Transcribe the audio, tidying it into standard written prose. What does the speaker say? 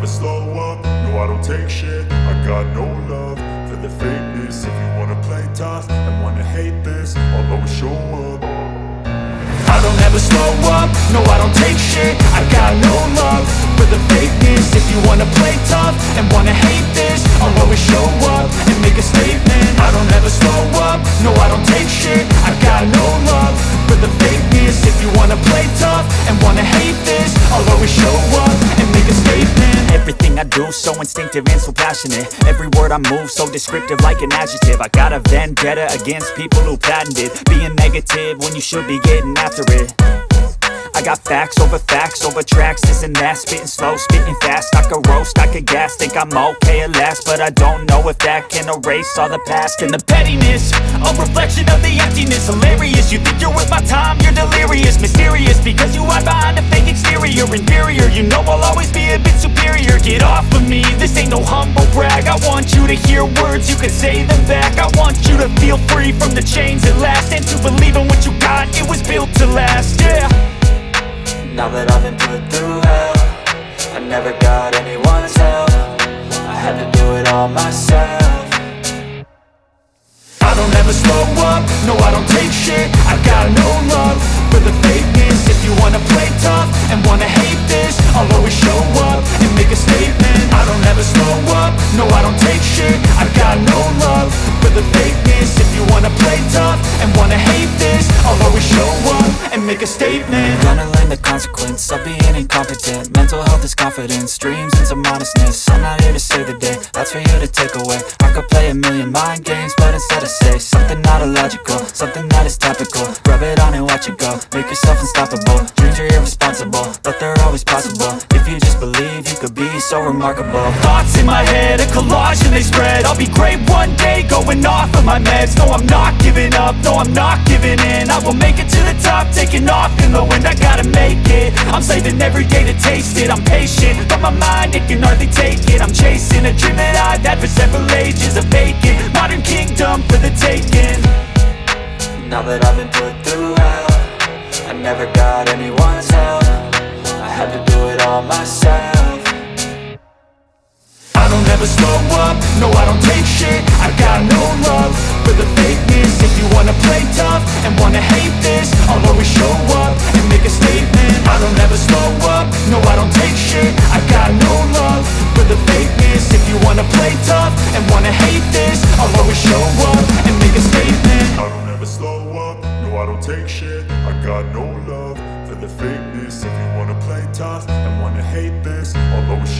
slow up, no I don't take shit. I got no love for the fakeness. If you wanna play tough and wanna hate this, I'll always show up. I don't ever slow up, no I don't take shit. I got no love for the fakeness. If you wanna play tough and wanna hate this, I'll always show up and make a statement. I don't ever slow up, no I don't take shit. I got no love for the fakeness. If you wanna play tough and wanna hate this, I'll always show up and make a statement. Everything I do so instinctive and so passionate. Every word I move so descriptive like an adjective. I got a vendetta against people who patented being negative when you should be getting after it. I got facts over tracks, this and that. Spitting slow, spitting fast, I could roast, I could gas. Think I'm okay at last, but I don't know if that can erase all the past. And the pettiness, a reflection of the emptiness. Hilarious, you think you're worth my time, you're delirious. Mysterious, because you hide behind a fake exterior. Inferior, you know I'll always be a bit superior. Get off of me, this ain't no humble brag. I want you to hear words, you can say them back. I want you to feel free from the chains at last, and to believe in what you got, it was built to last, yeah. Now that I've been put through hell, I never got anyone's help. I had to do it all myself. I don't ever slow up, no I don't take shit. I got no love for the fakeness. If you wanna play tough and wanna hate this, I'll always show up and make a statement. I don't ever slow up, no I don't take shit. I got no love for the fakeness. If you wanna play tough and wanna hate this, I'll always show up and make a statement. Gonna learn the consequence of being incompetent. Mental health is confidence, dreams and some honestness. I'm not here to save the day, that's for you to take away. I could play a million mind games, but instead I say something not illogical, something that is topical. Rub it on and watch it go, make yourself unstoppable. Dreams are irresponsible, but they're always possible. If you just believe, you could be so remarkable. Thoughts in my head, a collage and they spread. I'll be great one day, going off of my meds. No, I'm not giving up, no, I'm not giving in. I will make it to the top, taking off in the wind. I gotta make it, I'm saving every day to taste it. I'm patient, but my mind, it can hardly take it. I'm chasing a dream that I've had for several ages. A vacant, modern kingdom for the taking. Now that I've been put through hell, I never got anyone's help. I had to do it all myself. I don't ever slow up, no I don't take shit. I got no love for the fakeness. If you wanna play tough and wanna hate this, I'll always show up and make a statement. I don't ever slow up, no I don't take shit. I got no love for the fakeness. If you wanna play tough and wanna hate